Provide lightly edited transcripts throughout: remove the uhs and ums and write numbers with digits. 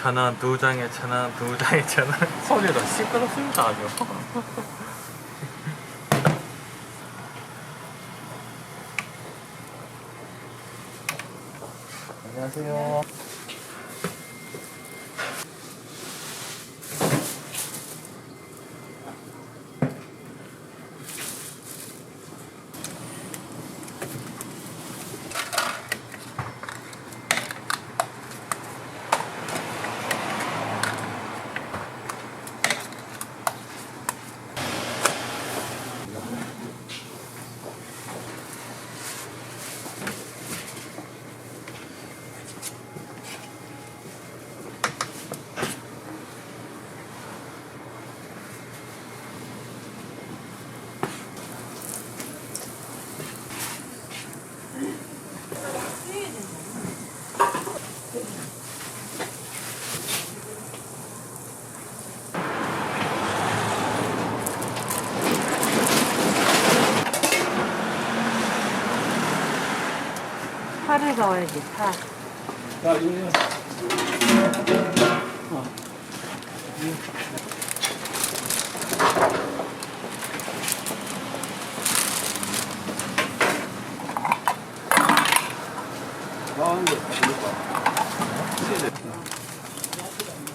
1,000원, 2장에 1,000원, 2장에 1,000원. 소리도 시끄럽습니다, 아주. 안녕하세요. 파를 넣어야지, 파. 자, 이거요.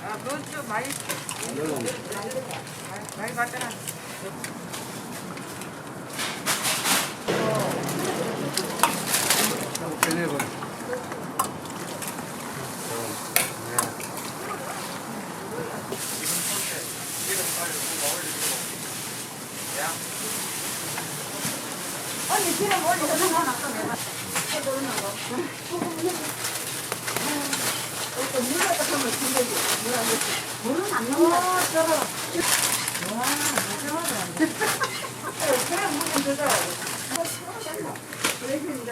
아, 그건 좀 많이, 많이 받잖아. 언니, 기름 올리고 하나 또 내가 해보는 거. 물을 갖다 하면 진짜지. 물은 안 넣는 거. 저거. 와, 무서워서. 그래, 물은 들어가고. 그래, 이제 나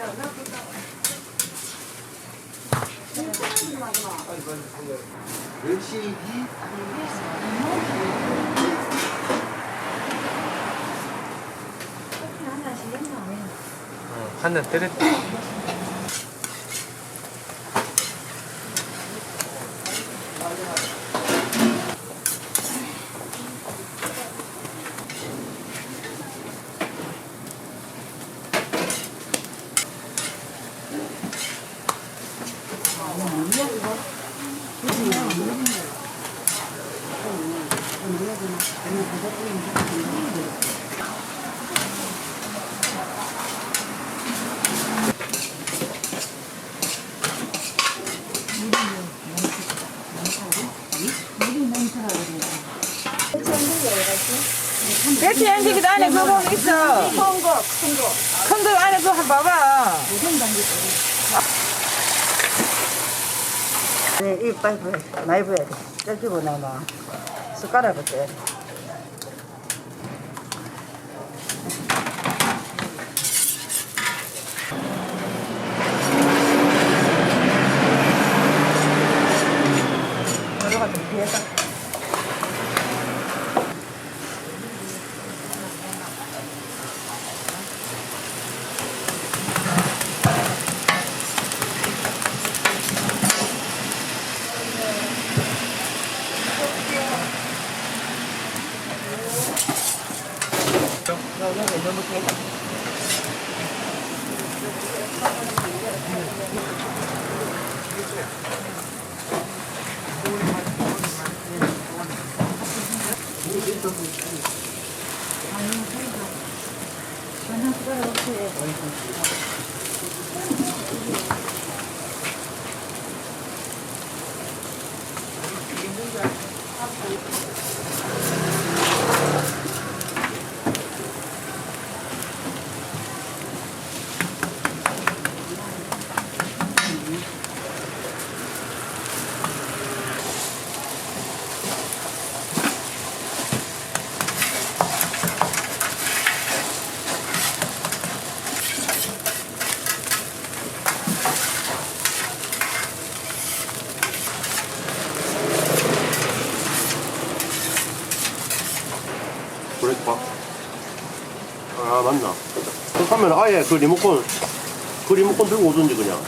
열심히 한 잔 때렸다. 배치 양식이 안에 그거 있어. 큰 거. 큰 거 안에 그거 한번 봐봐. 네, 이 파이프 많이 부어야 돼. ጨ기고 나면 숟가락으로 떼야 돼. 여러가 좀 뒤에다. 브레이크박. 아, 맞나? 그렇다면 아예 그 리모컨 들고 오든지 그냥.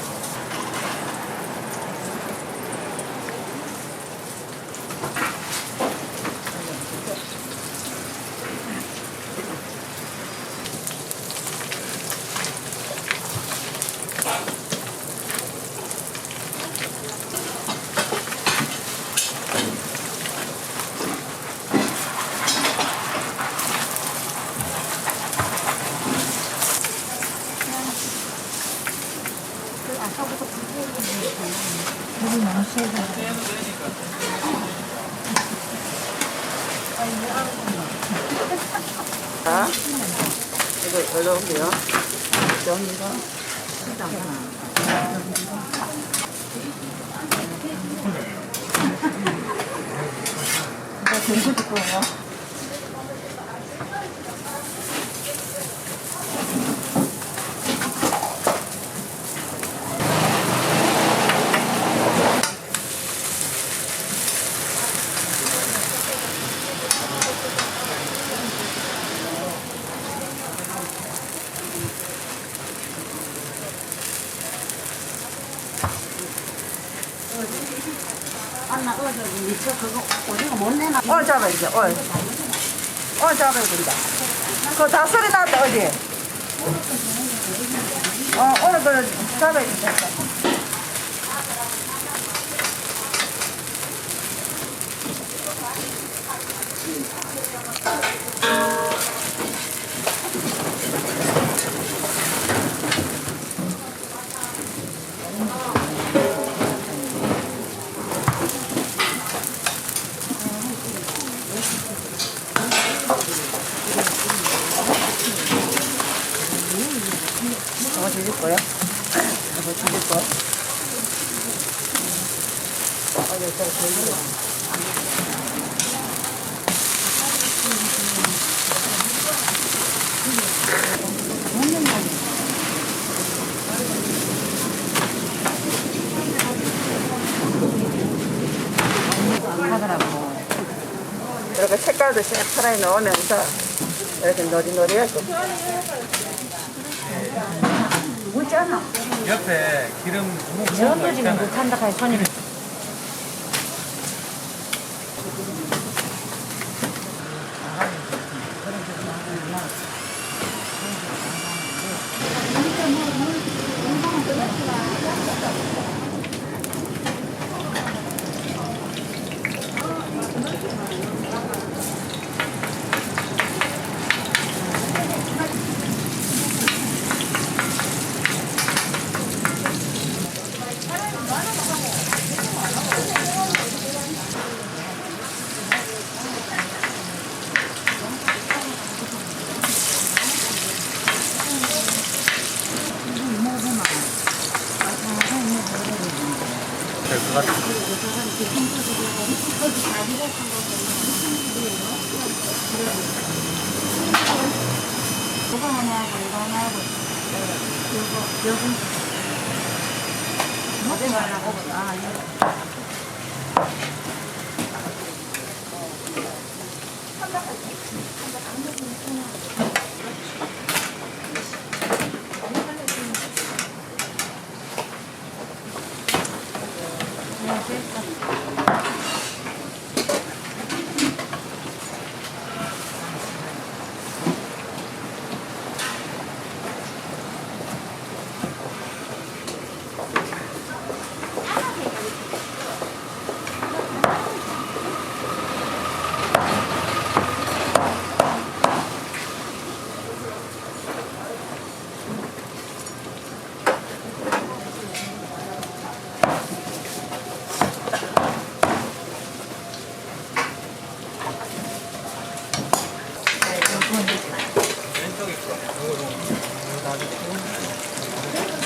자, 이거 올려올게요. 잡아야지, 잡아야 된다. 그거 다 소리 났다, 어디? 오늘 그 잡아야 된다. 뒤질 거야? 이거 뒤질 거야? 이거 잘 돌려. 하더라고. 이렇게 색깔도 새파랗게 넣으면서 이렇게 노리노리하고. 묻잖아. 옆에 기름 묵은 거 전도 지금 있잖아요. 못한다 할 손님. 될 것 같아요. 이거 하나 하고 이거 하나 하고 요거 어디 가려고 이거.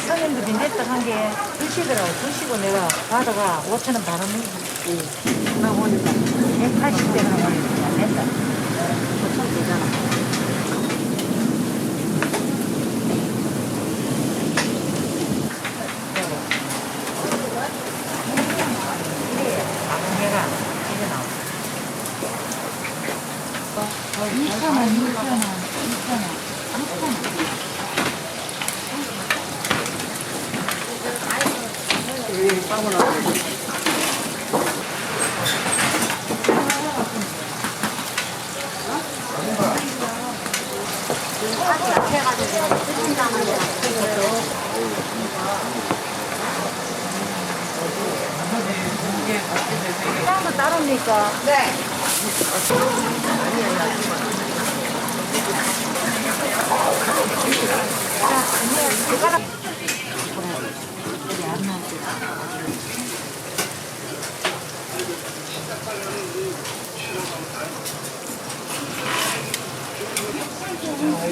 손님도 빈대떡 한 개 드시더라고. 드시고 내가 받아가 5,000원 바로 먹지. 나 보니까 180대가 보니까 냈다. 5,000원 되잖아. 거 따릅니까? 네.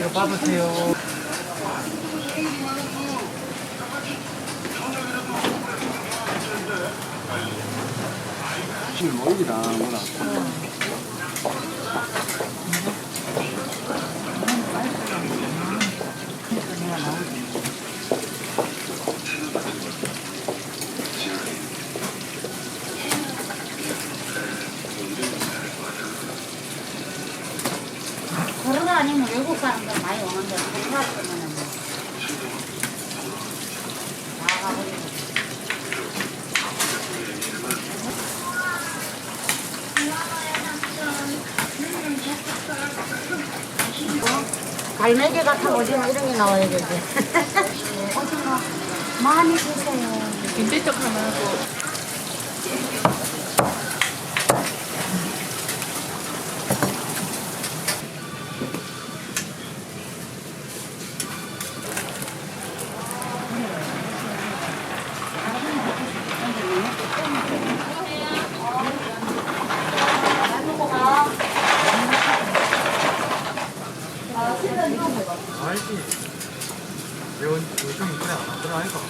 이거 받으세요. 모이기다 뭐라. 코로나 아니면 외국 사람들 많이 오는데 코로나 때문에 뭐 나가버리고. 갈매기 같은 오징어 이런 게 나와야 되지. 오징어 많이 주세요. 김치떡 하나 하고. 알지. 요즘 그래 안 하더라 이거.